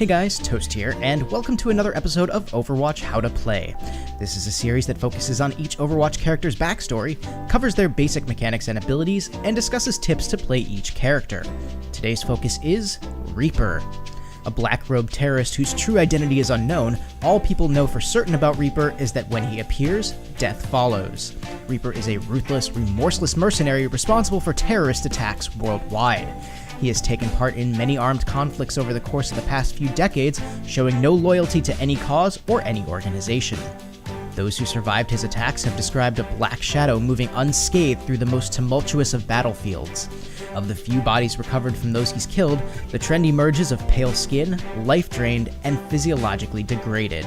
Hey guys, Toast here, and welcome to another episode of Overwatch How to Play. This is a series that focuses on each Overwatch character's backstory, covers their basic mechanics and abilities, and discusses tips to play each character. Today's focus is Reaper. A black-robed terrorist whose true identity is unknown, all people know for certain about Reaper is that when he appears, death follows. Reaper is a ruthless, remorseless mercenary responsible for terrorist attacks worldwide. He has taken part in many armed conflicts over the course of the past few decades, showing no loyalty to any cause or any organization. Those who survived his attacks have described a black shadow moving unscathed through the most tumultuous of battlefields. Of the few bodies recovered from those he's killed, the trend emerges of pale skin, life drained, and physiologically degraded.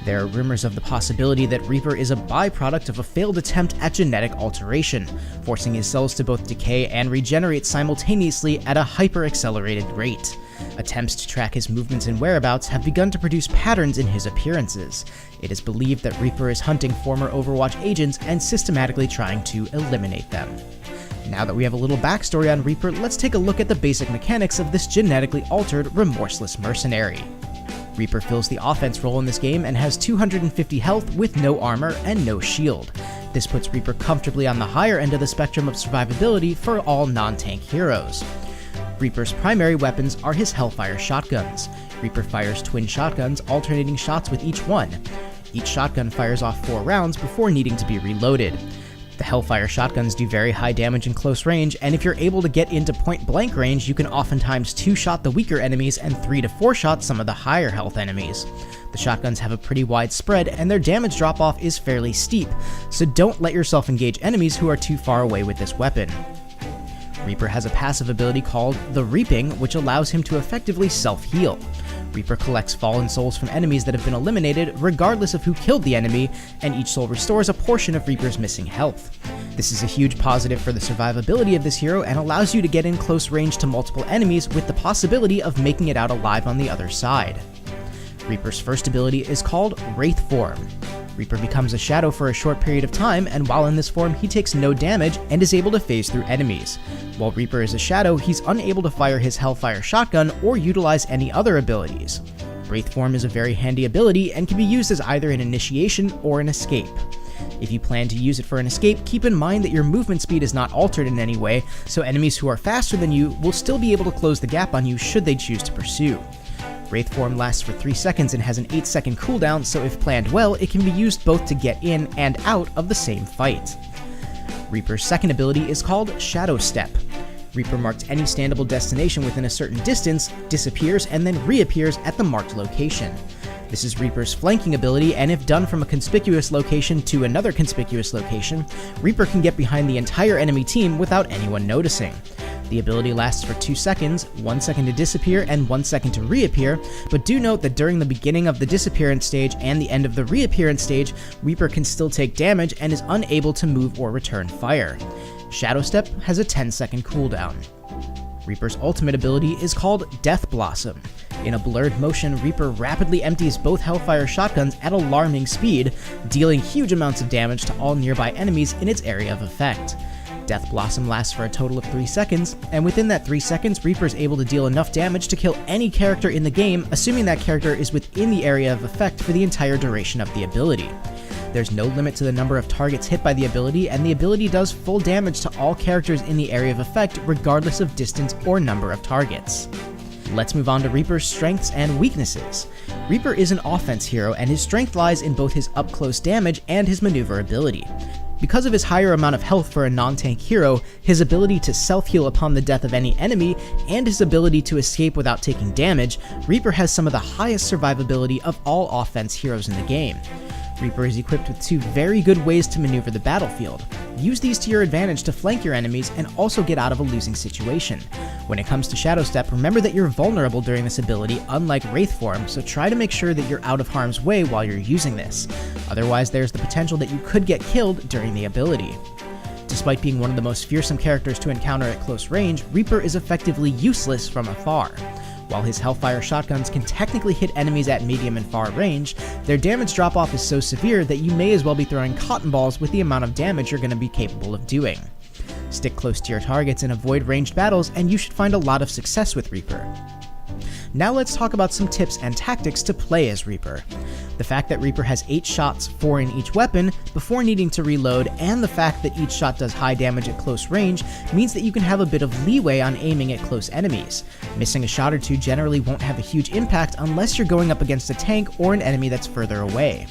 There are rumors of the possibility that Reaper is a byproduct of a failed attempt at genetic alteration, forcing his cells to both decay and regenerate simultaneously at a hyper-accelerated rate. Attempts to track his movements and whereabouts have begun to produce patterns in his appearances. It is believed that Reaper is hunting former Overwatch agents and systematically trying to eliminate them. Now that we have a little backstory on Reaper, let's take a look at the basic mechanics of this genetically altered, remorseless mercenary. Reaper fills the offense role in this game and has 250 health with no armor and no shield. This puts Reaper comfortably on the higher end of the spectrum of survivability for all non-tank heroes. Reaper's primary weapons are his Hellfire shotguns. Reaper fires twin shotguns, alternating shots with each one. Each shotgun fires off 4 rounds before needing to be reloaded. The Hellfire shotguns do very high damage in close range, and if you're able to get into point-blank range, you can oftentimes 2-shot the weaker enemies and 3 to 4-shot some of the higher health enemies. The shotguns have a pretty wide spread, and their damage drop-off is fairly steep, so don't let yourself engage enemies who are too far away with this weapon. Reaper has a passive ability called the Reaping, which allows him to effectively self-heal. Reaper collects fallen souls from enemies that have been eliminated, regardless of who killed the enemy, and each soul restores a portion of Reaper's missing health. This is a huge positive for the survivability of this hero and allows you to get in close range to multiple enemies with the possibility of making it out alive on the other side. Reaper's first ability is called Wraith Form. Reaper becomes a shadow for a short period of time, and while in this form he takes no damage and is able to phase through enemies. While Reaper is a shadow, he's unable to fire his Hellfire shotgun or utilize any other abilities. Wraith Form is a very handy ability and can be used as either an initiation or an escape. If you plan to use it for an escape, keep in mind that your movement speed is not altered in any way, so enemies who are faster than you will still be able to close the gap on you should they choose to pursue. Wraith Form lasts for 3 seconds and has an 8-second cooldown, so if planned well, it can be used both to get in and out of the same fight. Reaper's second ability is called Shadow Step. Reaper marks any standable destination within a certain distance, disappears, and then reappears at the marked location. This is Reaper's flanking ability, and if done from a conspicuous location to another conspicuous location, Reaper can get behind the entire enemy team without anyone noticing. The ability lasts for 2 seconds, 1 second to disappear and 1 second to reappear, but do note that during the beginning of the disappearance stage and the end of the reappearance stage, Reaper can still take damage and is unable to move or return fire. Shadow Step has a 10-second cooldown. Reaper's ultimate ability is called Death Blossom. In a blurred motion, Reaper rapidly empties both Hellfire shotguns at alarming speed, dealing huge amounts of damage to all nearby enemies in its area of effect. Death Blossom lasts for a total of 3 seconds, and within that 3 seconds, Reaper is able to deal enough damage to kill any character in the game, assuming that character is within the area of effect for the entire duration of the ability. There's no limit to the number of targets hit by the ability, and the ability does full damage to all characters in the area of effect, regardless of distance or number of targets. Let's move on to Reaper's strengths and weaknesses. Reaper is an offense hero, and his strength lies in both his up-close damage and his maneuverability. Because of his higher amount of health for a non-tank hero, his ability to self-heal upon the death of any enemy, and his ability to escape without taking damage, Reaper has some of the highest survivability of all offense heroes in the game. Reaper is equipped with 2 very good ways to maneuver the battlefield. Use these to your advantage to flank your enemies and also get out of a losing situation. When it comes to Shadow Step, remember that you're vulnerable during this ability, unlike Wraith Form, so try to make sure that you're out of harm's way while you're using this. Otherwise, there's the potential that you could get killed during the ability. Despite being one of the most fearsome characters to encounter at close range, Reaper is effectively useless from afar. While his Hellfire shotguns can technically hit enemies at medium and far range, their damage drop-off is so severe that you may as well be throwing cotton balls with the amount of damage you're going to be capable of doing. Stick close to your targets and avoid ranged battles, and you should find a lot of success with Reaper. Now let's talk about some tips and tactics to play as Reaper. The fact that Reaper has 8 shots, 4 in each weapon, before needing to reload, and the fact that each shot does high damage at close range means that you can have a bit of leeway on aiming at close enemies. Missing a shot or two generally won't have a huge impact unless you're going up against a tank or an enemy that's further away.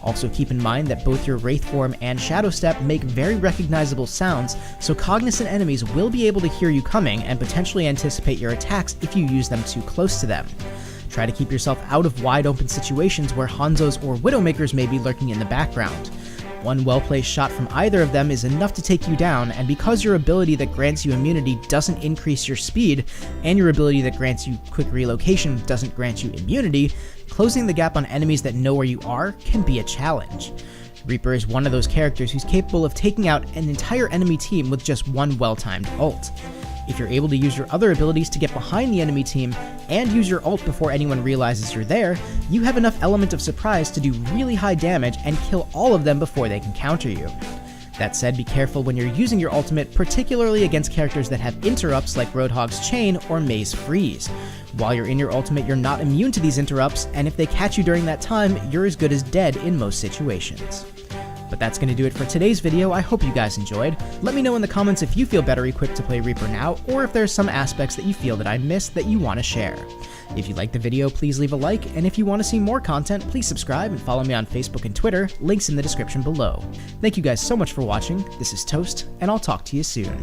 Also keep in mind that both your Wraith form and Shadow Step make very recognizable sounds, so cognizant enemies will be able to hear you coming and potentially anticipate your attacks if you use them too close to them. Try to keep yourself out of wide open situations where Hanzos or Widowmakers may be lurking in the background. One well-placed shot from either of them is enough to take you down, and because your ability that grants you immunity doesn't increase your speed, and your ability that grants you quick relocation doesn't grant you immunity, closing the gap on enemies that know where you are can be a challenge. Reaper is one of those characters who's capable of taking out an entire enemy team with just one well-timed ult. If you're able to use your other abilities to get behind the enemy team and use your ult before anyone realizes you're there, you have enough element of surprise to do really high damage and kill all of them before they can counter you. That said, be careful when you're using your ultimate, particularly against characters that have interrupts like Roadhog's Chain or Mei's Freeze. While you're in your ultimate, you're not immune to these interrupts, and if they catch you during that time, you're as good as dead in most situations. But that's going to do it for today's video. I hope you guys enjoyed. Let me know in the comments if you feel better equipped to play Reaper now, or if there's some aspects that you feel that I missed that you want to share. If you liked the video, please leave a like, and if you want to see more content, please subscribe and follow me on Facebook and Twitter, links in the description below. Thank you guys so much for watching. This is Toast, and I'll talk to you soon.